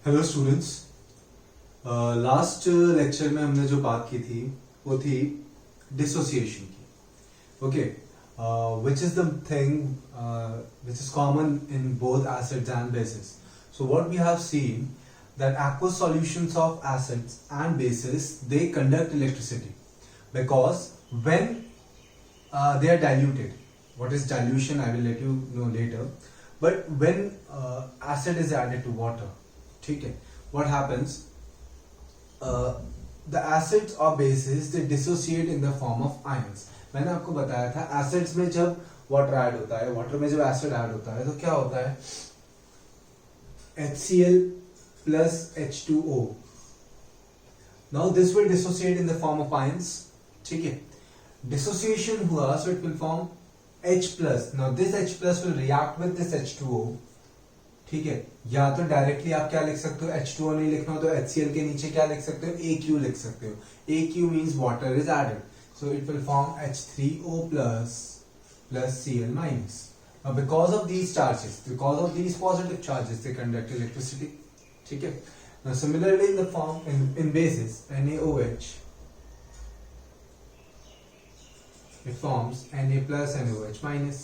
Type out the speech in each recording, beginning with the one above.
Hello students. Last lecture में हमने जो बात की थी वो थी डिसोसिएशन की। Okay, which is the thing which is common in both acids and bases. So what we have seen that aqueous solutions of acids and bases, they conduct electricity because when they are diluted. What is dilution? I will let you know later. But when acid is added to water, ठीक है, what happens? The acids or bases they dissociate in the form of ions. मैंने आपको बताया था acids में जब water add होता है, water में जब acid add होता है तो क्या होता है? HCl plus H2O. Now this will dissociate in the form of ions. ठीक है, dissociation हुआ so it will form H plus. Now this H plus will react with this H2O. ठीक है, या तो डायरेक्टली आप क्या लिख सकते हो, H2O नहीं लिखना हो तो HCl के नीचे क्या लिख सकते हो, AQ लिख सकते हो. AQ means water is added, so it will form H3O plus Cl minus. Now because of these charges, because of these positive charges, they conduct electricity. ठीक है. Now similarly in the form in bases NaOH, it forms Na plus NaOH minus.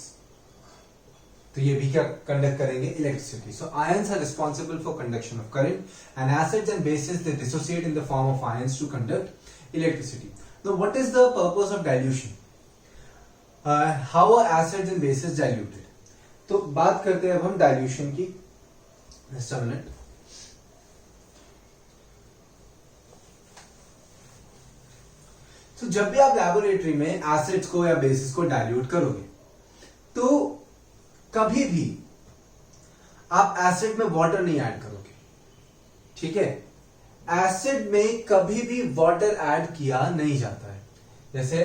तो ये भी क्या conduct करेंगे, electricity. So ions are responsible for conduction of current and acids and bases they dissociate in the form of ions to conduct electricity. Now what is the purpose of dilution? How are acids and bases diluted? तो बात करते हैं अब हम dilution की. Just a minute. तो जब भी आप लेबोरेटरी में एसिड्स को या बेसिस को डाइल्यूट करोगे तो कभी भी आप एसिड में वाटर नहीं ऐड करोगे. ठीक है, एसिड में कभी भी वाटर ऐड किया नहीं जाता है. जैसे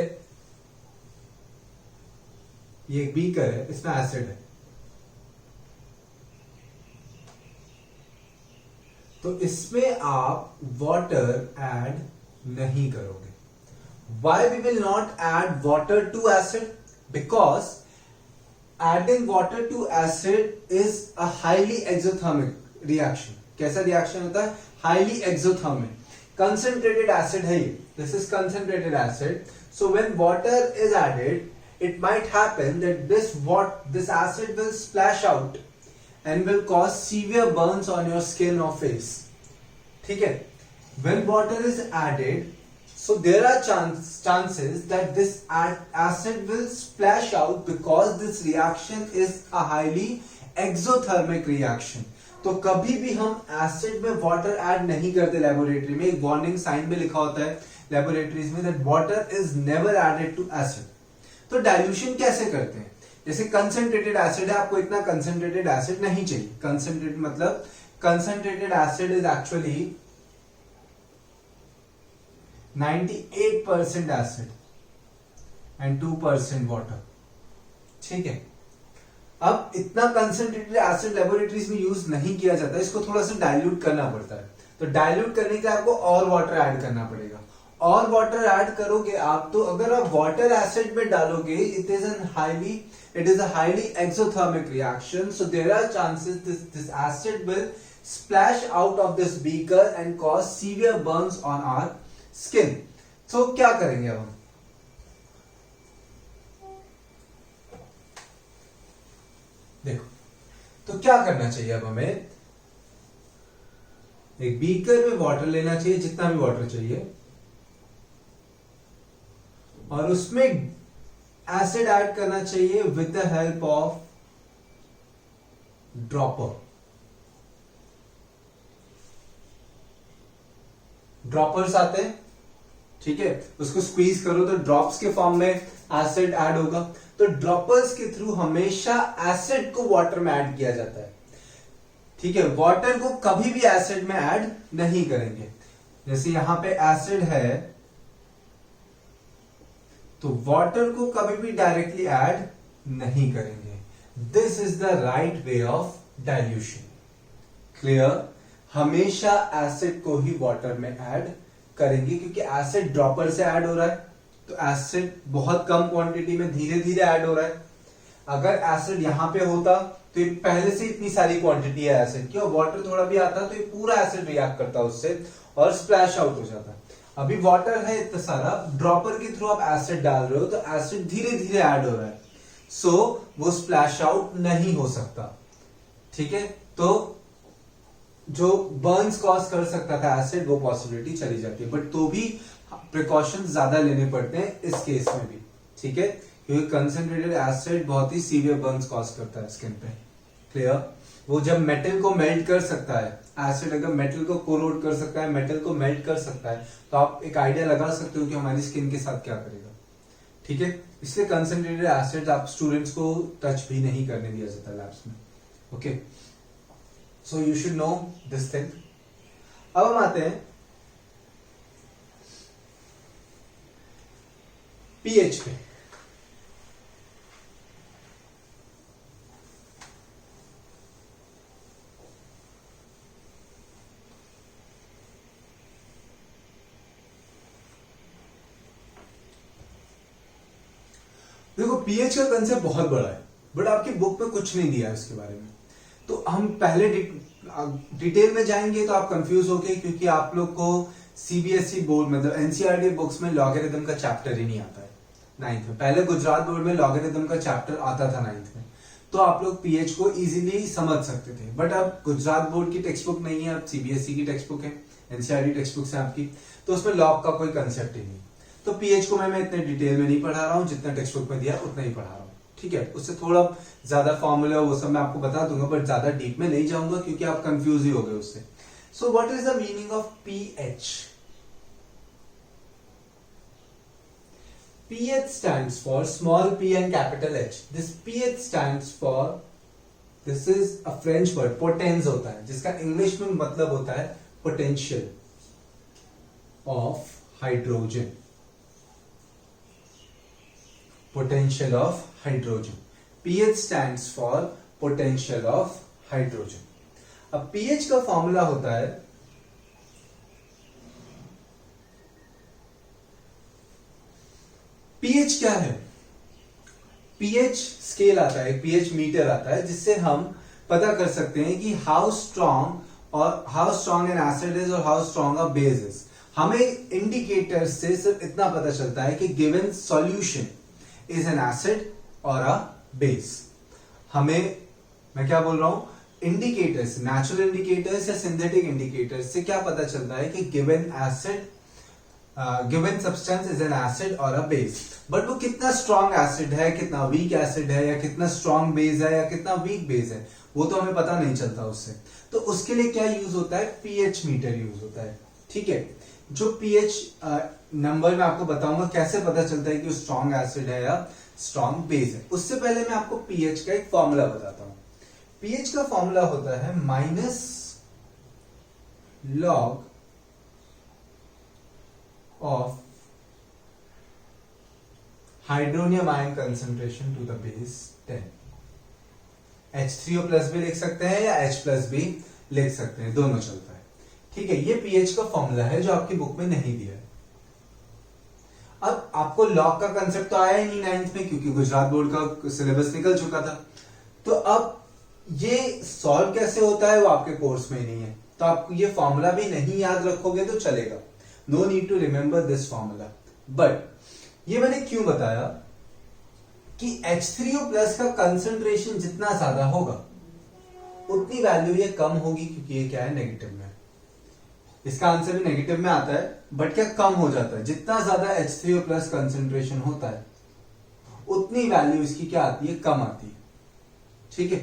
ये एक बीकर है, इसमें एसिड है, तो इसमें आप वाटर ऐड नहीं करोगे. Why we will not add water to acid? Because adding water to acid is a highly exothermic reaction. कैसा रिएक्शन होता है? Highly exothermic. Concentrated acid है ये. This is concentrated acid. So when water is added, it might happen that this acid will splash out and will cause severe burns on your skin or face. ठीक है? When water is added, so there are chances that this acid will splash out because this reaction is a highly exothermic reaction. तो कभी भी हम acid में water add नहीं करते laboratory में. एक वार्निंग साइन भी लिखा होता है लेबोरेटरीज में that water is never added to acid. तो डाइल्यूशन कैसे करते हैं? जैसे कंसंट्रेटेड एसिड है, आपको इतना कंसंट्रेटेड एसिड नहीं चाहिए. कंसंट्रेटेड मतलब concentrated acid is actually 98% acid and 2% water. ठीक है, अब इतना कंसंट्रेटेड एसिड लेबोरेटरीज में यूज नहीं किया जाता, इसको थोड़ा सा डाइल्यूट करना पड़ता है. तो डाइल्यूट करने के लिए आपको और वाटर ऐड करना पड़ेगा. और वाटर ऐड करोगे आप, तो अगर आप वाटर एसिड में डालोगे, it is a highly exothermic reaction. So there are chances this acid will splash out of this beaker and cause severe burns on our skin. तो क्या करेंगे अब हम? देखो, तो क्या करना चाहिए अब हमें? एक बीकर में वाटर लेना चाहिए, जितना भी वाटर चाहिए, और उसमें एसिड ऐड करना चाहिए with the help of dropper. Droppers आते हैं, ठीक है, उसको स्क्वीज करो तो ड्रॉप्स के फॉर्म में एसिड ऐड होगा. तो ड्रॉपर्स के थ्रू हमेशा एसिड को वाटर में ऐड किया जाता है. ठीक है, वाटर को कभी भी एसिड में ऐड नहीं करेंगे. जैसे यहां पे एसिड है तो वाटर को कभी भी डायरेक्टली ऐड नहीं करेंगे. This is the right way of dilution. Clear? हमेशा एसिड को ही वाटर में ऐड करेंगे क्योंकि एसिड ड्रॉपर से ऐड हो रहा है, तो एसिड बहुत कम क्वांटिटी में धीरे धीरे ऐड हो रहा है. अगर एसिड यहां पे होता तो ये पहले से इतनी सारी क्वांटिटी है एसिड की, और वाटर थोड़ा भी आता तो ये पूरा एसिड रिएक्ट करता उससे और स्प्लैश आउट हो जाता। अभी वाटर है इतना सारा, ड्रॉपर के थ्रू आप एसिड डाल रहे हो तो एसिड धीरे धीरे ऐड हो रहा है, सो वो स्प्लैश आउट नहीं हो सकता। ठीक है, तो जो बर्न्स कॉज कर सकता था एसिड, वो पॉसिबिलिटी चली जाती है, बट तो भी प्रिकॉशंस ज्यादा लेने पड़ते हैं इस केस में भी। ठीक है, क्योंकि कंसंट्रेटेड एसिड बहुत ही सीवियर बर्न्स कॉज करता है स्किन पे। क्लियर? वो जब मेटल को मेल्ट कर सकता है, एसिड अगर मेटल को कोरोड कर सकता है, मेटल को मेल्ट कर सकता है, तो आप एक आइडिया लगा सकते हो कि हमारी स्किन के साथ क्या करेगा। ठीक है, इसलिए कंसंट्रेटेड एसिड आप स्टूडेंट्स को टच भी नहीं करने दिया जाता लैब्स में। Okay, so you should know this thing. अब हम आते हैं पीएच पे। देखो, पीएच का कंसेप्ट बहुत बड़ा है, बट आपकी बुक में कुछ नहीं दिया है उसके बारे में। तो हम पहले डिटेल में जाएंगे तो आप कंफ्यूज होगे, क्योंकि आप लोग को सीबीएसई बोर्ड मतलब एनसीईआरटी बुक्स में लॉगरिथम का चैप्टर ही नहीं आता है 9th में। पहले गुजरात बोर्ड में लॉगरिथम का चैप्टर आता था 9th में, तो आप लोग पीएच को इजीली समझ सकते थे। बट अब गुजरात बोर्ड की टेक्स्ट बुक नहीं है, अब सीबीएसई की टेक्स्ट बुक है, एनसीईआरटी टेक्स्ट बुक है आपकी, तो उसमें लॉग का कोई कंसेप्ट ही नहीं। तो पीएच को मैं इतने डिटेल में नहीं पढ़ा रहा हूं, जितना टेक्स्ट बुक में दिया उतना ही पढ़ा रहा हूं। ठीक है, उससे थोड़ा ज्यादा फॉर्मूला वो सब मैं आपको बता दूंगा, बट ज्यादा डीप में नहीं जाऊंगा क्योंकि आप कंफ्यूज ही हो गए उससे। So what is the meaning of pH? pH stands for small p and capital H. This pH stands for, this is a French word, potens होता है, जिसका इंग्लिश में मतलब होता है potential of hydrogen. Potential of hydrogen. pH stands for potential of hydrogen. अब pH का formula होता है पीएच क्या है? पीएच स्केल आता है, पीएच मीटर आता है, जिससे हम पता कर सकते हैं कि how strong an acid is और how strong a base is. हमें इंडिकेटर से सिर्फ इतना पता चलता है कि given solution is an acid और अ बेस। मैं क्या बोल रहा हूं, इंडिकेटर्स, नेचुरल इंडिकेटर्स या सिंथेटिक इंडिकेटर्स से क्या पता चलता है कि given substance is an acid और अ बेस। बट वो कितना स्ट्रॉन्ग एसिड है, कितना वीक एसिड है, या कितना स्ट्रॉन्ग बेस है, या कितना वीक बेस है, वो तो हमें पता नहीं चलता उससे। तो उसके लिए क्या यूज होता है? पीएच मीटर यूज होता है। ठीक है, जो पीएच नंबर मैं आपको बताऊंगा कैसे पता चलता है कि वो स्ट्रॉन्ग एसिड है या स्ट्रॉन्ग बेस है। उससे पहले मैं आपको पीएच का एक फॉर्मूला बताता हूं। पीएच का फॉर्मूला होता है minus log of hydronium ion concentration to the base 10. H3O plus भी लिख सकते हैं या H प्लस भी लिख सकते हैं, दोनों चलता है। ठीक है, ये पीएच का फॉर्मूला है जो आपकी बुक में नहीं दिया है। अब आपको लॉग का कंसेप्ट तो आया ही नहीं 9th में, क्योंकि गुजरात बोर्ड का सिलेबस निकल चुका था। तो अब ये सॉल्व कैसे होता है वो आपके कोर्स में ही नहीं है, तो आप ये फॉर्मूला भी नहीं याद रखोगे तो चलेगा। No need to remember this formula. But ये मैंने क्यों बताया कि H3O प्लस का कंसंट्रेशन जितना ज्यादा होगा उतनी वैल्यू ये कम होगी, क्योंकि ये क्या है, नेगेटिव में। इसका आंसर भी नेगेटिव में आता है, बट क्या कम हो जाता है। जितना ज्यादा H3O प्लस कंसंट्रेशन होता है उतनी वैल्यू इसकी क्या आती है, कम आती है। ठीक है,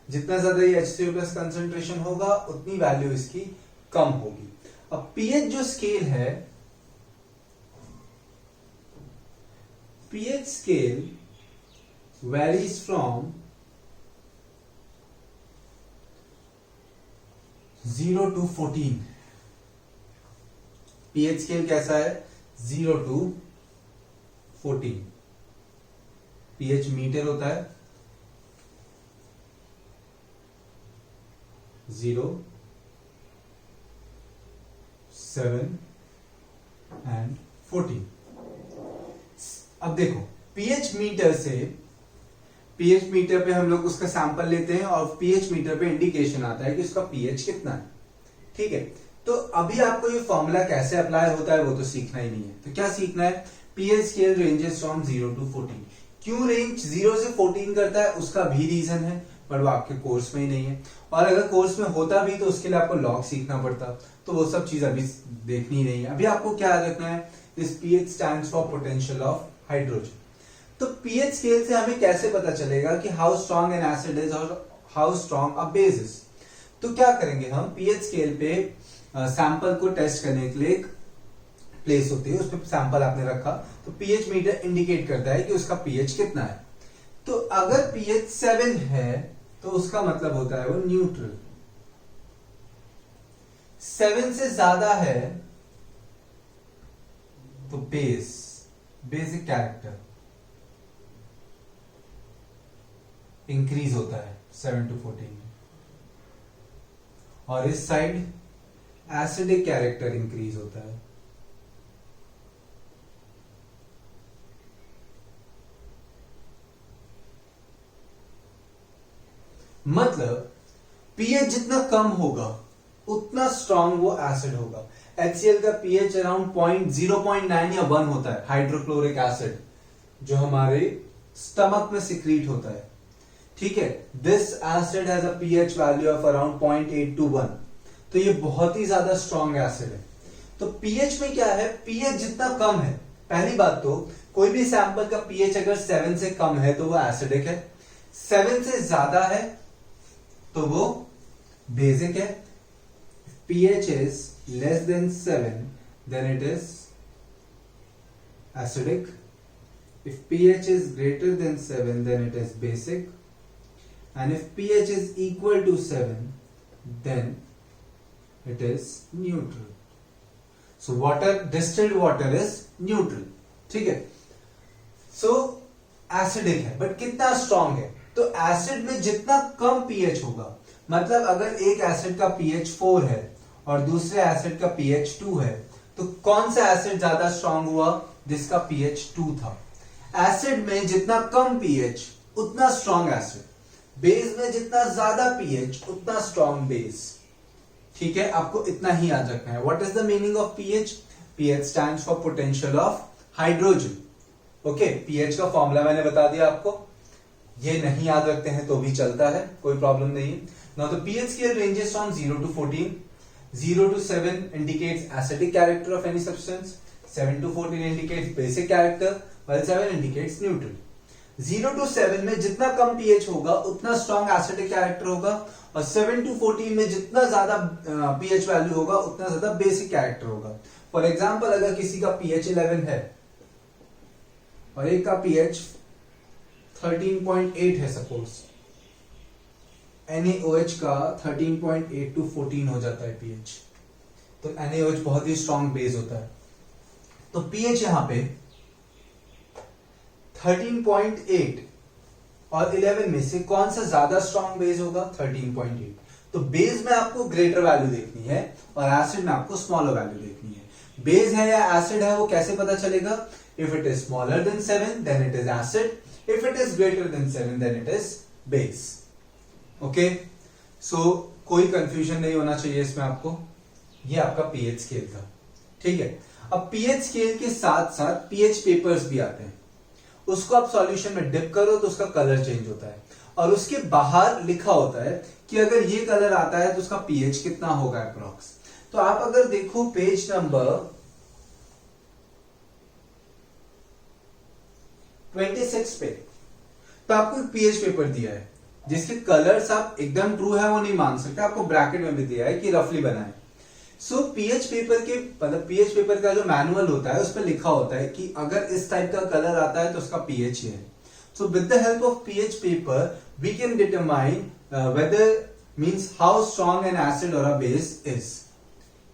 जितना ज्यादा ये H3O प्लस कंसंट्रेशन होगा उतनी वैल्यू इसकी कम होगी। अब पीएच जो स्केल है, pH scale varies from 0 to 14। PH scale कैसा है? 0 to 14। पीएच मीटर होता है 0, 7 and 14। अब देखो, पीएच मीटर से पीएच मीटर पे हम लोग उसका सैंपल लेते हैं और पीएच मीटर पे इंडिकेशन आता है कि उसका पीएच कितना है। ठीक है, तो अभी आपको ये फॉर्मूला कैसे अप्लाई होता है वो तो सीखना ही नहीं है। तो क्या सीखना है, pH scale ranges from 0 to 14। क्यों रेंज 0 से 14 करता है उसका भी रीजन है, पर वो आपके कोर्स में ही नहीं है, और अगर कोर्स में होता भी तो उसके लिए आपको लॉग सीखना पड़ता, तो वो सब चीज अभी देखनी ही नहीं है। अभी आपको क्या याद रखना है, this pH stands for potential of hydrogen. तो पीएच स्केल से हमें कैसे पता चलेगा कि how strong an acid is और how strong a base is. तो क्या करेंगे हम, पीएच स्केल पे सैंपल को टेस्ट करने के लिए एक प्लेस होती है, उस पर सैंपल आपने रखा, तो पीएच मीटर इंडिकेट करता है कि उसका पीएच कितना है। तो अगर पीएच 7 है तो उसका मतलब होता है वो न्यूट्रल, 7 से ज्यादा है तो बेस, बेसिक कैरेक्टर इंक्रीज होता है 7 to 14 में, और इस साइड एसिडिक कैरेक्टर इंक्रीज होता है। मतलब पीएच जितना कम होगा उतना स्ट्रांग वो एसिड होगा। HCl का पीएच अराउंड 0.9 या 1 होता है, हाइड्रोक्लोरिक एसिड जो हमारे स्टमक में सिक्रीट होता है। ठीक है, this acid has a pH value of around 0.8 to 1, तो ये बहुत ही ज्यादा स्ट्रांग एसिड है। तो पीएच में क्या है, पीएच जितना कम है, पहली बात तो कोई भी सैंपल का पीएच अगर 7 से कम है तो वो एसिडिक है, 7 से ज्यादा है तो वो बेसिक है। pH is less than 7 then it is acidic. If pH is greater than 7 then it is basic, and if pH is equal to 7 then it is neutral. So water, distilled water is neutral. ठीक है, so acidic है but कितना strong है, तो acid में जितना कम pH होगा, मतलब अगर एक एसिड का पीएच 4 है और दूसरे एसिड का पीएच 2 है, तो कौन सा एसिड ज्यादा स्ट्रांग हुआ, जिसका पीएच 2 था। एसिड में जितना कम पीएच उतना स्ट्रांग एसिड, बेस में जितना ज्यादा पीएच उतना स्ट्रांग बेस। ठीक है, आपको इतना ही याद रखना है। What is the meaning of pH, pH stands for potential of hydrogen. Okay, pH का फॉर्मूला मैंने बता दिया आपको, ये नहीं याद रखते हैं तो भी चलता है, कोई प्रॉब्लम नहीं है। Now the pH scale ranges from 0 to 14. 0 to 7 indicates acidic character of any substance, 7 to 14 indicates basic character, while 7 indicates neutral. 0 to 7 में जितना कम pH होगा उतना स्ट्रॉन्ग एसिडिक कैरेक्टर होगा, और 7 to 14 में जितना ज्यादा pH वैल्यू होगा उतना ज्यादा बेसिक कैरेक्टर होगा। फॉर एग्जाम्पल, अगर किसी का pH 11 है और एक का pH 13.8 है सपोज, NaOH का 13.8 to 14 हो जाता है pH, तो NaOH बहुत ही स्ट्रॉन्ग बेस होता है। तो pH यहां पे 13.8 और 11 में से कौन सा ज्यादा स्ट्रॉन्ग बेस होगा, 13.8। तो बेस में आपको ग्रेटर वैल्यू देखनी है और एसिड में आपको स्मॉलर वैल्यू देखनी है। बेस है या एसिड है वो कैसे पता चलेगा, if it is smaller than 7 then it is acid, if it is greater than 7 then it is base. Okay, so कोई कंफ्यूजन नहीं होना चाहिए इसमें आपको। ये आपका पीएच स्केल था। ठीक है, अब पीएच स्केल के साथ साथ पीएच पेपर्स भी आते हैं, उसको आप सॉल्यूशन में डिप करो तो उसका कलर चेंज होता है, और उसके बाहर लिखा होता है कि अगर ये कलर आता है तो उसका पीएच कितना होगा अप्रॉक्स। तो आप अगर देखो पेज नंबर 26 पे, तो आपको एक पीएच पेपर दिया है जिसके कलर्स आप एकदम ट्रू है वो नहीं मान सकते, आपको ब्रैकेट में भी दिया है कि रफली बनाए। सो पीएच पेपर के मतलब पीएच पेपर का जो मैनुअल होता है उस पर लिखा होता है कि अगर इस टाइप का कलर आता है तो उसका पीएच है। So with the help of pH paper we can determine whether means how strong an acid और अ बेस इज।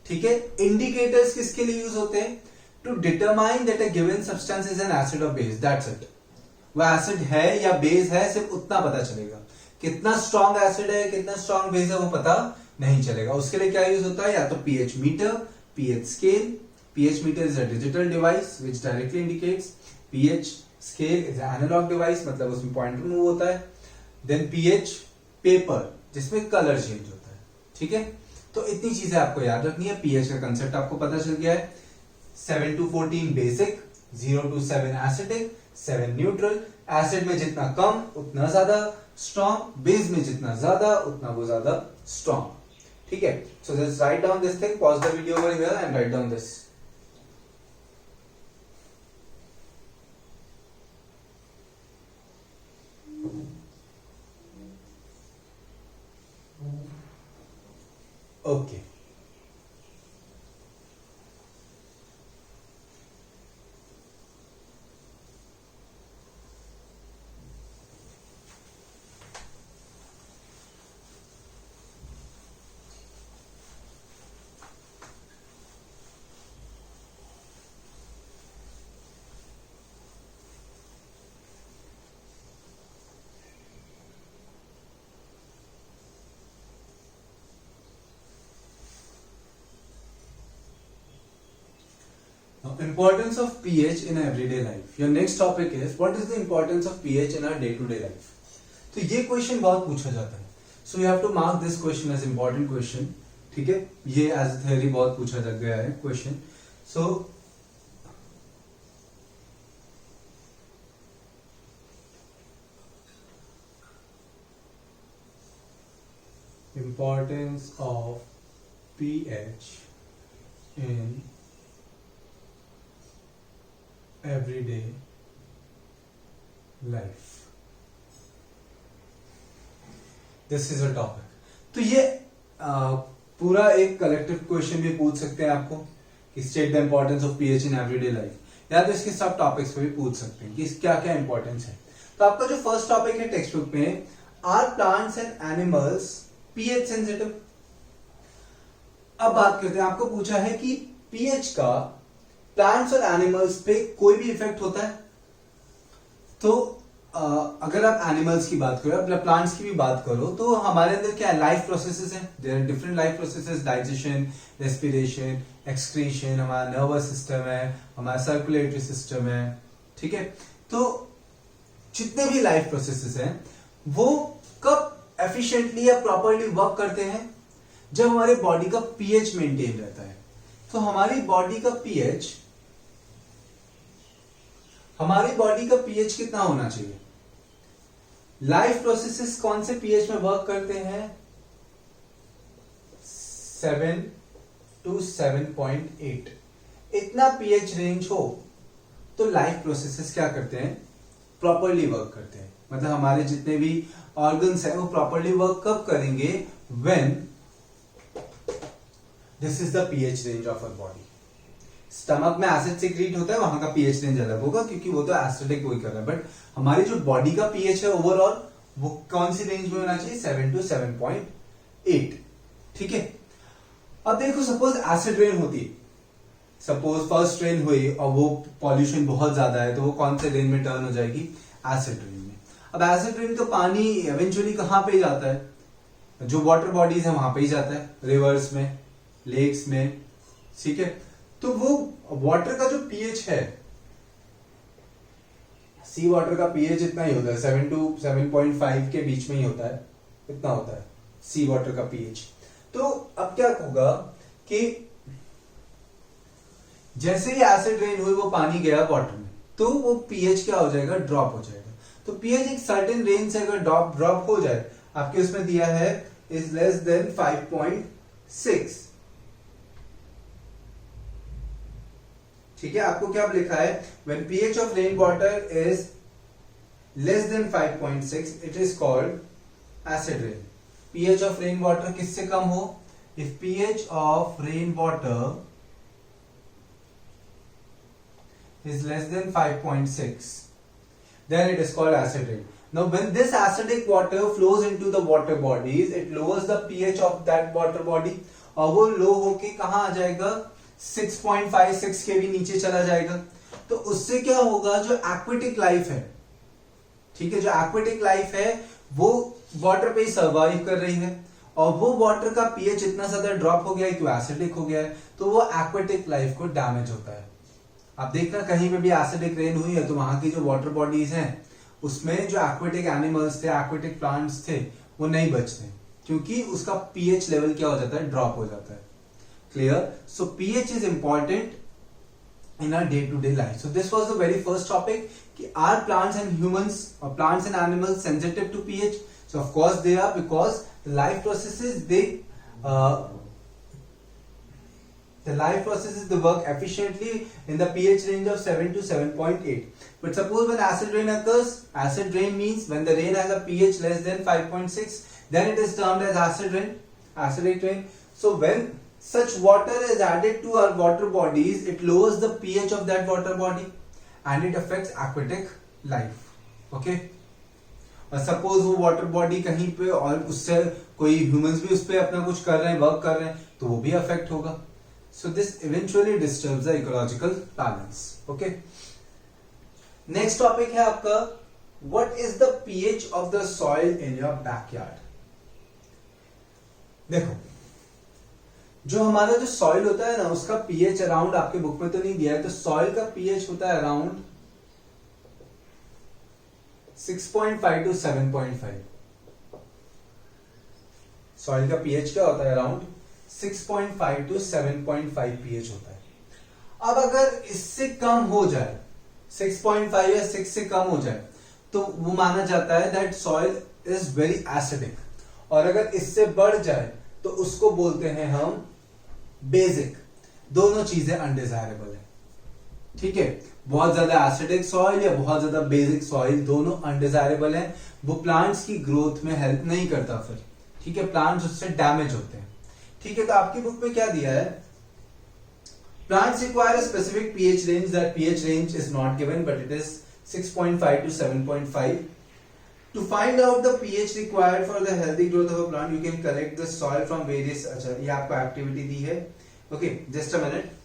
ठीक है, इंडिकेटर्स किसके लिए यूज होते हैं, to determine that a given substance is an acid और base, that's it. वो acid है या बेस है सिर्फ उतना पता चलेगा, कितना स्ट्रॉन्ग एसिड है कितना स्ट्रॉन्ग बेस है वो पता नहीं चलेगा। उसके लिए क्या यूज होता है, या तो pH meter, pH scale. PH meter is a digital device which directly indicates pH scale is analogue device, मतलब उसमें पॉइंटर मूव होता है। देन पीएच पेपर, जिसमें कलर चेंज होता है। ठीक है, तो इतनी चीजें आपको याद रखनी है। पीएच का कंसेप्ट आपको पता चल गया है। 7 to 14 basic, 0 to 7 acidic, 7 neutral. Acid में जितना कम उतना ज्यादा स्ट्रॉन्ग, बेस में जितना ज्यादा उतना वो ज्यादा स्ट्रॉन्ग। ठीक है, so just write down this thing, pause the video over here and write down this. Okay, importance of pH in everyday life. Your next topic is what is the importance of pH in our day-to-day life. तो ये question बहुत पूछा जाता है, so you have to mark this question as important question. ठीक है, ये as a theory बहुत पूछा जा गया है question. So importance of pH in everyday life, this is a topic. तो ये पूरा एक कलेक्टिव क्वेश्चन भी पूछ सकते हैं आपको कि state the importance of pH in everyday life, या तो इसके सब टॉपिक्स पे भी पूछ सकते हैं कि क्या क्या इंपॉर्टेंस है। तो आपका जो फर्स्ट टॉपिक है टेक्स्ट बुक में, are plants and animals pH sensitive. अब बात करते हैं, आपको पूछा है कि पीएच का प्लांट्स और एनिमल्स पे कोई भी इफेक्ट होता है। तो अगर आप एनिमल्स की बात करो, अपने प्लांट्स की भी बात करो, तो हमारे अंदर क्या है, लाइफ प्रोसेसेस हैं। There are different life processes, digestion, respiration, excretion, हमारा नर्वस सिस्टम है, हमारा सर्कुलेटरी सिस्टम है। ठीक है, तो जितने भी लाइफ प्रोसेसेस हैं वो कब एफिशिएंटली या प्रॉपरली वर्क करते हैं, जब हमारे बॉडी का पीएच मेंटेन रहता है। तो हमारी बॉडी का पीएच कितना होना चाहिए? लाइफ प्रोसेसेस कौन से पीएच में वर्क करते हैं? 7 to 7.8। इतना पीएच रेंज हो तो लाइफ प्रोसेसेस क्या करते हैं? प्रॉपरली वर्क करते हैं। मतलब हमारे जितने भी ऑर्गन्स हैं वो प्रॉपरली वर्क कब करेंगे? When this is the pH range of our body. Stomach में एसिड सीक्रेट होता है, वहां का पीएच रेंज अलग होगा क्योंकि वो तो एसिडिक वही कर रहा है। बट हमारी जो बॉडी का पीएच है ओवरऑल वो कौन सी रेंज में होना चाहिए? 7 to 7.8। ठीक है, अब देखो सपोज एसिड रेन होती है, सपोज फर्स्ट रेन हुई और वो पॉल्यूशन बहुत ज्यादा है, तो वो कौन से रेन में टर्न हो जाएगी? एसिड रेन में। अब एसिड रेन का पानी इवेंचुअली कहां पे जाता है? जो वाटर बॉडीज है वहां पे ही जाता है, रिवर्स में, लेक्स में। ठीक है, तो वो वाटर का जो पीएच है, सी वाटर का पीएच इतना ही होता है, 7 to 7.5 के बीच में ही होता है, इतना होता है सी वाटर का पीएच। तो अब क्या होगा कि जैसे ही एसिड रेन हुई, वो पानी गया वाटर में, तो वो पीएच क्या हो जाएगा? ड्रॉप हो जाएगा। तो पीएच एक सर्टेन रेंज से अगर ड्रॉप हो जाए, आपके उसमें दिया है इज लेस देन 5.6। ठीक है, आपको क्या लिखा है? when pH of rainwater is less than 5.6 it is called acid rain। pH of rainwater किससे कम हो? if pH of rainwater is less than 5.6 then it is called acid rain। now when this acidic water flows into the water bodies it lowers the pH of that water body, और वो लो होके कहां आ जाएगा? 6.56 के भी नीचे चला जाएगा। तो उससे क्या होगा? जो एक्वेटिक लाइफ है, ठीक है, जो एक्वेटिक लाइफ है वो वाटर पे ही सर्वाइव कर रही है, और वो वाटर का पीएच इतना ज्यादा ड्रॉप हो गया है कि एसिडिक हो गया है, तो वो एक्वेटिक लाइफ को डैमेज होता है। आप देखना कहीं पे भी एसिडिक रेन हुई है तो वहां की जो वाटर बॉडीज हैं उसमें जो एक्वेटिक एनिमल्स थे, एक्वेटिक प्लांट्स थे, वो नहीं बचते क्योंकि उसका पीएच लेवल क्या हो जाता है, ड्रॉप हो जाता है। Clear? So pH is important in our day-to-day life. So this was the very first topic. Are plants and humans or plants and animals sensitive to pH? So of course they are, because the life processes they work efficiently in the pH range of 7 to 7.8. But suppose when acid rain occurs, acid rain means when the rain has a pH less than 5.6, then it is termed as acid rain, acidic rain. So when such water is added to our water bodies, it lowers the pH of that water body and it affects aquatic life. Okay? और suppose वो water body कहीं पे और उससे कोई humans भी उस पे अपना कुछ कर रहे हैं, वर्क कर रहे हैं, तो वो भी अफेक्ट होगा. So this eventually disturbs the ecological balance. Okay, next topic है आपका, what is the pH of the soil in your backyard. देखो, जो हमारा जो सॉइल होता है ना, उसका पीएच अराउंड, आपके बुक में तो नहीं दिया है, तो सॉइल का पीएच होता है अराउंड 6.5 टू 7.5. सॉइल का पीएच क्या होता है, अराउंड 6.5 टू 7.5 पीएच होता है. अब अगर इससे कम हो जाए, 6.5 या 6 से कम हो जाए, तो वो माना जाता है that soil is very acidic. और अगर इससे बढ़ जाए तो उसको बोलते हैं हम बेसिक. दोनों चीजें अनडिजायरेबल है. ठीक है, बहुत ज्यादा एसिडिक सॉइल या बहुत ज्यादा बेसिक सॉइल, दोनों अनडिजायरेबल है. वो प्लांट्स की ग्रोथ में हेल्प नहीं करता फिर. ठीक है, प्लांट्स उससे डैमेज होते हैं. ठीक है, तो आपकी बुक में क्या दिया है, plants require a specific pH range. That pH range is not given but it is 6.5 to 7.5. To find out the pH required for the healthy growth of a plant, you can collect the soil from various. अच्छा, ये आपको activity दी है. Okay, just a minute.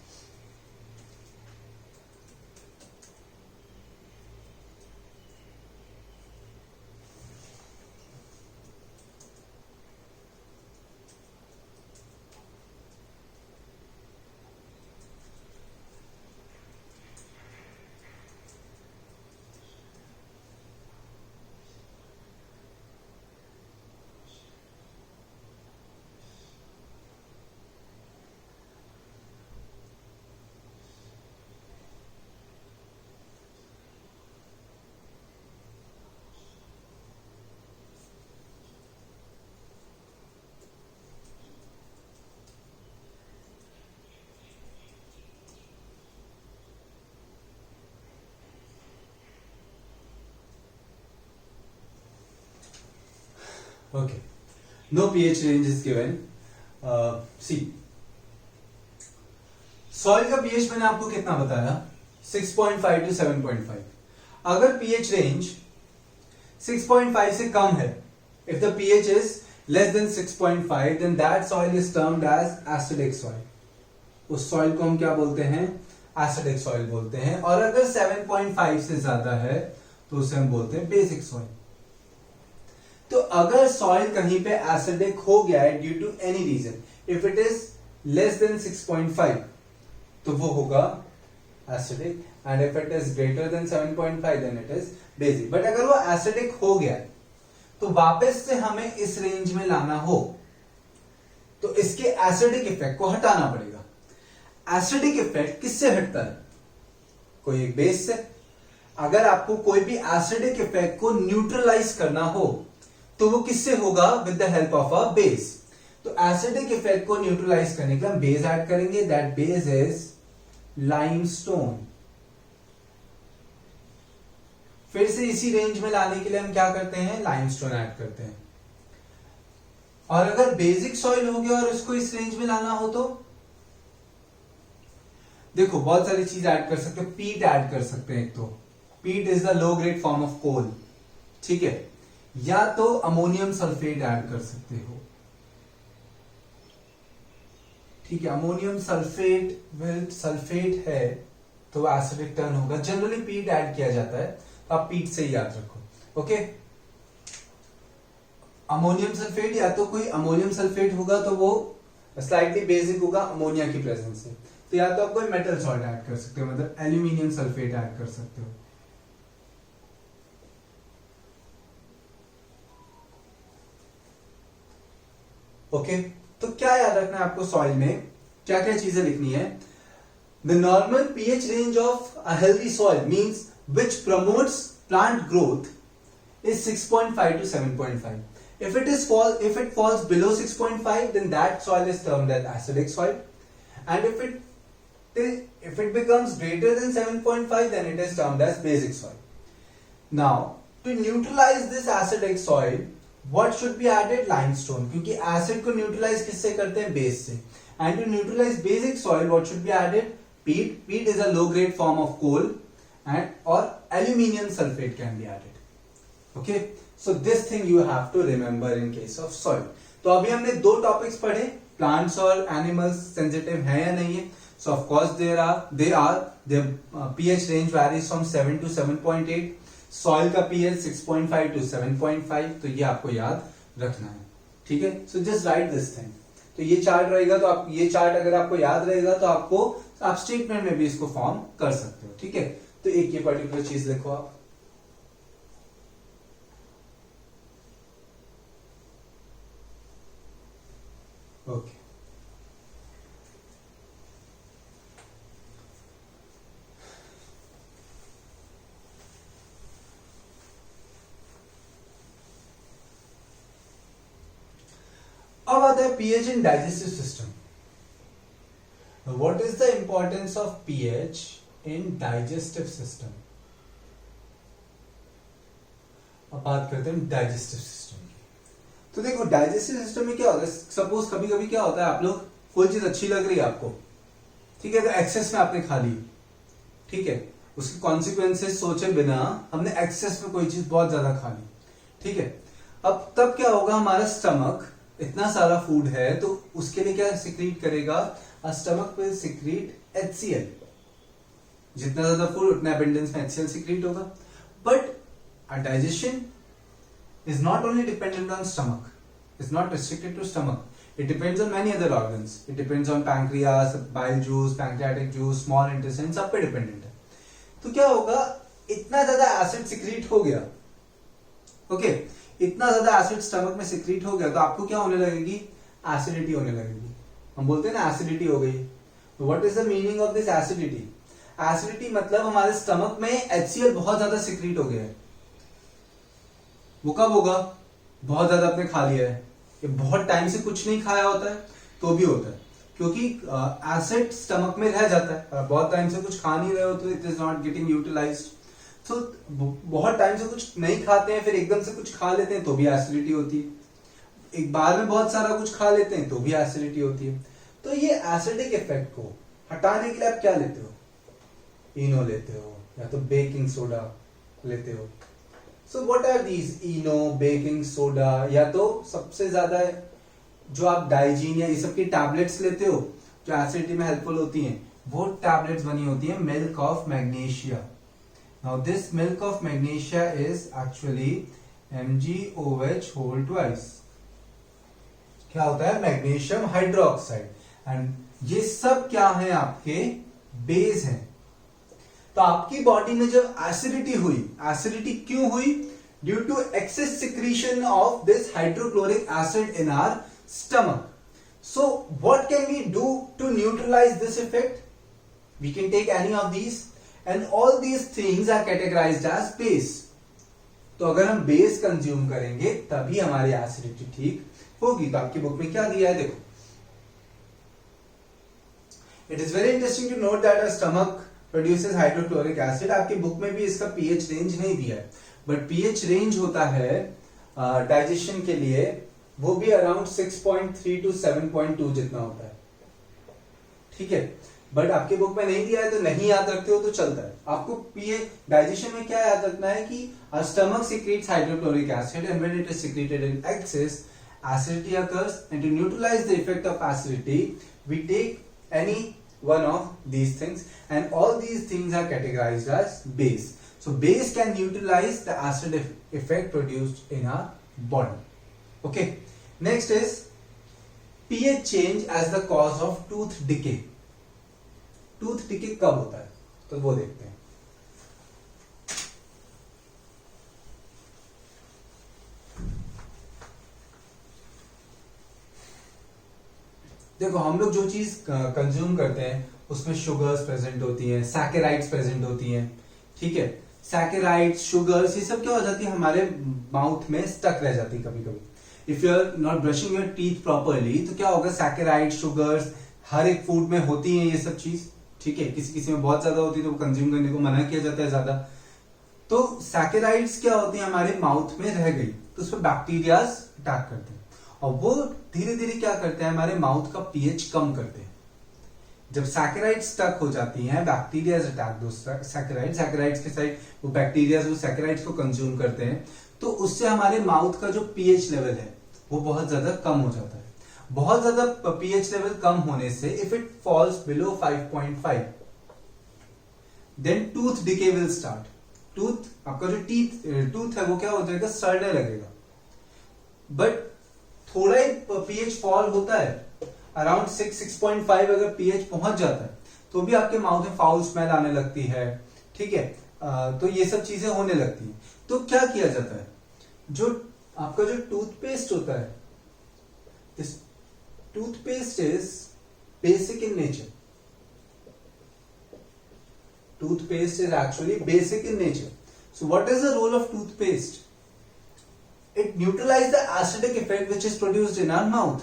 Okay, no pH range is given. See, soil का pH मैंने आपको कितना बताया, 6.5 to 7.5. अगर पीएच रेंज 6.5 से कम है, if the pH is less than 6.5, then that soil is termed as acidic soil. उस सॉइल को हम क्या बोलते हैं, एसिडिक सॉइल बोलते हैं. और अगर 7.5 से ज्यादा है तो उसे हम बोलते हैं बेसिक सॉइल. तो अगर सॉइल कहीं पे एसिडिक हो गया है due to any reason, if it is less than 6.5 तो वो होगा acidic, and if it is greater than 7.5 then it is basic. But अगर वो एसिडिक हो गया है तो वापस से हमें इस रेंज में लाना हो तो इसके एसिडिक इफेक्ट को हटाना पड़ेगा. एसिडिक इफेक्ट किससे हटता है, कोई एक बेस से. अगर आपको कोई भी एसिडिक इफेक्ट को न्यूट्रलाइज करना हो तो वो किससे होगा, with the help of a base. तो एसिडिक इफेक्ट को न्यूट्रलाइज करने के लिए हम बेस ऐड करेंगे. That base is limestone. फिर से इसी रेंज में लाने के लिए हम क्या करते हैं, लाइमस्टोन ऐड करते हैं. और अगर बेसिक सॉइल हो गया और इसको इस रेंज में लाना हो तो देखो बहुत सारी चीज ऐड कर सकते हो. पीट ऐड कर सकते हैं. एक तो peat is the low grade form of coal. ठीक है, या तो अमोनियम सल्फेट ऐड कर सकते हो. ठीक है, अमोनियम सल्फेट है तो एसिडिक टर्न होगा. जनरली पीट ऐड किया जाता है, तो आप पीट से ही याद रखो. ओके, अमोनियम सल्फेट, या तो कोई अमोनियम सल्फेट होगा तो वो स्लाइटली बेसिक होगा अमोनिया की प्रेजेंस से, तो या तो आप कोई मेटल सॉल्ट ऐड कर सकते हो, मतलब एल्यूमिनियम सल्फेट ऐड कर सकते हो। ओके तो क्या याद रखना है आपको, सॉइल में क्या क्या चीजें लिखनी है। The normal pH range of a healthy soil means which promotes plant growth is 6.5 to 7.5. If it falls below 6.5, then that soil is termed as acidic soil, and if it becomes greater than 7.5, then it is termed as basic soil. Now, to neutralize this acidic soil, what should be added? Limestone, क्योंकि acid को neutralize किससे करते हैं? Base से. And to neutralize basic soil, what should be added? Peat. Peat is a low grade form of coal, and or aluminium sulfate can be added. Okay, so this thing you have to remember in case of soil. तो अभी हमने दो topics पढ़े, plants और animals sensitive है या नहीं है. So of course their pH range varies from 7 to 7.8. Soil का pH 6.5 to 7.5. तो ये आपको याद रखना है, ठीक है. So just right this thing. तो ये चार्ट रहेगा, तो आप ये चार्ट अगर आपको याद रहेगा तो आप स्टेटमेंट में भी इसको फॉर्म कर सकते हो, ठीक है. तो एक ये पर्टिकुलर चीज देखो आप. ओके अब आता है pH in digestive system. What is the importance of pH in digestive system? अब बात करते हैं डाइजेस्टिव सिस्टम की. तो देखो डाइजेस्टिव सिस्टम में क्या होता है, सपोज कभी कभी क्या होता है, आप लोग कोई चीज अच्छी लग रही है आपको, ठीक है, तो एक्सेस में आपने खा ली, ठीक है, उसके कॉन्सिक्वेंसेस सोचे बिना हमने एक्सेस में कोई चीज बहुत ज्यादा खा ली, ठीक है. अब तब क्या होगा, हमारा स्टमक इतना सारा फूड है तो उसके लिए क्या सिक्रीट करेगा, स्टमक विल सिक्रीट HCl. जितना ज्यादा फूड उतना एबंडेंस में HCl सिक्रीट होगा. But digestion is not only dependent on stomach, it's not restricted to stomach, it depends on many other organs. It depends on pancreas, bile juice, pancreatic juice, small intestine, सब पे dependent है. तो क्या होगा, इतना ज्यादा acid secrete हो गया, ओके, इतना ज्यादा एसिड स्टमक में सिक्रीट हो गया तो आपको क्या होने लगेगी, एसिडिटी होने लगेगी. हम बोलते हैं ना एसिडिटी हो गई. तो what is the meaning of this acidity? Acidity मतलब हमारे स्टमक में HCl बहुत ज्यादा सिक्रीट हो गया है. वो कब होगा, बहुत ज्यादा आपने खा लिया है, ये बहुत टाइम से कुछ नहीं खाया होता है तो भी होता है, क्योंकि एसिड स्टमक में रह जाता है. बहुत टाइम से कुछ खा नहीं रहे हो तो it is not getting utilised. तो बहुत टाइम से कुछ नहीं खाते हैं फिर एकदम से कुछ खा लेते हैं तो भी एसिडिटी होती है. एक बार में बहुत सारा कुछ खा लेते हैं तो भी एसिडिटी होती है. तो ये एसिडिक इफेक्ट को हटाने के लिए आप क्या लेते हो, इनो लेते हो या तो बेकिंग सोडा लेते हो. So what are these, Eno, baking soda, या तो सबसे ज्यादा जो आप डाइजीन या ये सब की टैबलेट्स लेते हो जो एसिडिटी में हेल्पफुल होती हैं, वो टैबलेट्स बनी होती है milk of magnesia. Now this milk of magnesia is actually MgOH whole twice. क्या होता है, मैग्नीशियम हाइड्रोक्साइड. एंड ये सब क्या है, आपके बेस हैं. तो आपकी बॉडी में जब एसिडिटी हुई, एसिडिटी क्यों हुई, due to excess secretion of this hydrochloric acid in our stomach. So what can we do to neutralise this effect? We can take any of these and all these things are categorized as base. तो अगर हम base consume करेंगे तभी हमारी acidity ठीक होगी. तो आपकी बुक में क्या दिया है देखो. It is very interesting to note that a stomach produces hydrochloric acid. आपकी बुक में भी इसका पीएच रेंज नहीं दिया है, बट पीएच रेंज होता है डाइजेशन के लिए वो भी अराउंड 6.3 to 7.2 जितना होता है, ठीक है. बट आपके बुक में नहीं दिया है तो नहीं याद रखते हो तो चलता है. आपको पीएच डाइजेशन में क्या याद रखना है कि stomach secretes hydrochloric acid and when it is secreted in excess acidity occurs, and to neutralize the effect of acidity we take any one of these things, and all these things are categorized as base. So base can neutralize the acid effect produced in our body. Okay, next is pH change as the cause of tooth decay. Tooth decay कब होता है, तो वो देखते हैं। देखो हम लोग जो चीज कंज्यूम करते हैं उसमें शुगर्स प्रेजेंट होती हैं, सैकेराइड्स प्रेजेंट होती हैं, ठीक है। सैकेराइड्स, शुगर्स, ये सब क्या हो जाती है हमारे माउथ में स्टक रह जाती है कभी कभी। If you are not brushing your teeth properly तो क्या होगा, सैकेराइड, शुगर्स हर एक फूड में होती है ये सब चीज, ठीक है। किसी किसी में बहुत ज्यादा होती है तो कंज्यूम करने को मना किया जाता है ज्यादा। तो सैकेराइड्स क्या होती है हमारे माउथ में रह गई तो उस पर बैक्टीरियाज अटैक करते हैं और वो धीरे धीरे क्या करते हैं, हमारे माउथ का पीएच कम करते हैं। जब सैकेराइड स्टक हो जाती हैं, बैक्टीरियाज अटैक दो सैकेराइड्स के साइड वो बैक्टीरियाज वो सैकेराइड्स को कंज्यूम करते हैं, तो उससे हमारे माउथ का जो पीएच लेवल है वो बहुत ज्यादा कम हो जाता है। बहुत ज्यादा पीएच लेवल कम होने से if it falls below 5.5 then tooth decay will start. आपका जो टूथ है वो क्या हो जाएगा, सड़ने लगेगा। बट थोड़ा ही पीएच फॉल होता है, अराउंड 6.5 अगर पीएच पहुंच जाता है तो भी आपके माउथ में फाउल स्मेल आने लगती है, ठीक है। तो ये सब चीजें होने लगती हैं। तो क्या किया जाता है, जो आपका जो टूथपेस्ट होता है, this toothpaste is basic in nature. Toothpaste is actually basic in nature. So what is the role of toothpaste? It neutralizes the acidic effect which is produced in our mouth.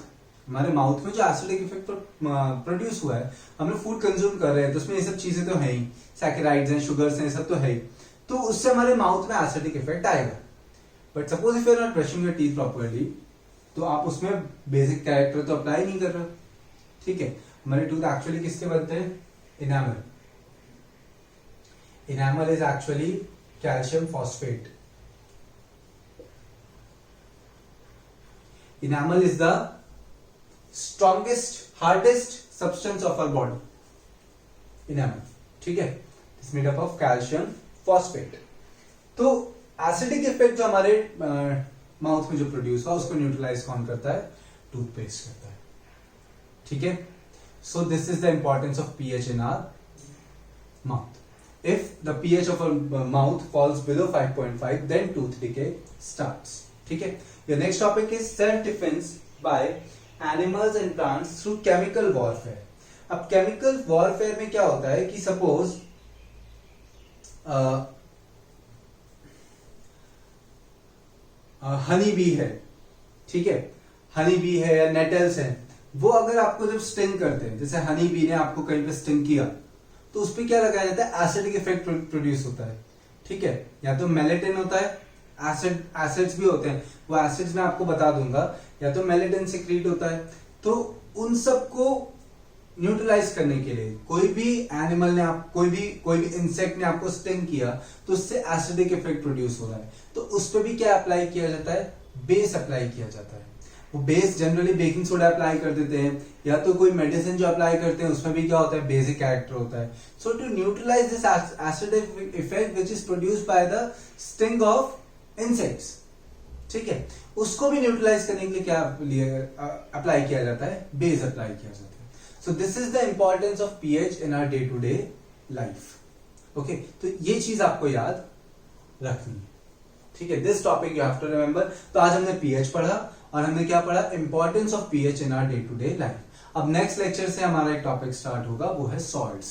हमारे mouth में जो acidic effect produce हुआ है, हम लोग food consume कर रहे हैं तो उसमें ये सब चीजें तो है ही, सैकेराइड्स हैं, शुगर्स हैं, सब तो है ही, तो उससे हमारे माउथ में एसिडिक इफेक्ट आएगा। But suppose if you are not brushing your teeth properly तो आप उसमें बेसिक कैरेक्टर तो अप्लाई नहीं कर रहे, ठीक है। हमारे टूथ एक्चुअली किसके बनते हैं, enamel. Enamel is actually calcium phosphate. Enamel is the strongest, hardest substance of our body. Enamel, ठीक है, it's made up of calcium phosphate. तो एसिडिक इफेक्ट जो हमारे माउथ में जो प्रोड्यूस हुआ उसको न्यूट्रलाइज कौन करता है, टूथपेस्ट करता है, ठीक है। So this is the importance of pH in our mouth. If the pH of our mouth falls below 5.5, then tooth decay starts. ठीक है. Your next topic is self-defense by animals and plants through chemical warfare. अब chemical warfare में क्या होता है कि suppose honey bee है, ठीक है, हनी बी है या नेटल्स है, वो अगर आपको जब स्टिंग करते हैं, जैसे हनी बी ने आपको कहीं पे स्टिंग किया तो उस पर क्या लगाया जाता है, एसिडिक इफेक्ट प्रोड्यूस होता है, ठीक है। या तो मेलेटिन होता है, एसिड्स भी होते हैं, वो एसिड्स मैं आपको बता दूंगा, या तो मेलेटिन सिक्रीट होता है। तो उन सबको न्यूट्रलाइज करने के लिए कोई भी एनिमल ने कोई भी इंसेक्ट ने आपको स्टिंग किया तो उससे एसिडिक इफेक्ट प्रोड्यूस हो रहा है, तो उस पर भी क्या अप्लाई किया जाता है, बेस अप्लाई किया जाता है। वो base generally baking soda apply कर देते हैं, या तो कोई मेडिसिन जो अप्लाई करते हैं उसमें भी क्या होता है, बेसिक कैरेक्टर होता है। So to neutralise this acidic effect which is produced by the sting of insects, ठीक है, उसको भी न्यूट्रलाइज करने के लिए क्या अप्लाई किया जाता है, बेस अप्लाई किया जाता है। So this is the importance of pH in our day to day life. Okay, तो ये चीज आपको याद रखनी है, ठीक है। This topic you have to remember. तो आज हमने पीएच पढ़ा और हमने क्या पढ़ा, importance of pH in our day to day life. अब नेक्स्ट लेक्चर से हमारा एक टॉपिक स्टार्ट होगा, वो है सॉल्ट्स,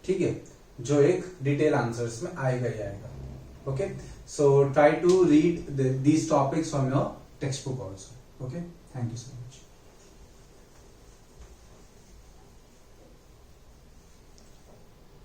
ठीक है, जो एक डिटेल आंसर्स में आएगा ही आएगा। Okay, so try to read these topics from your textbook also. Okay, thank you so much.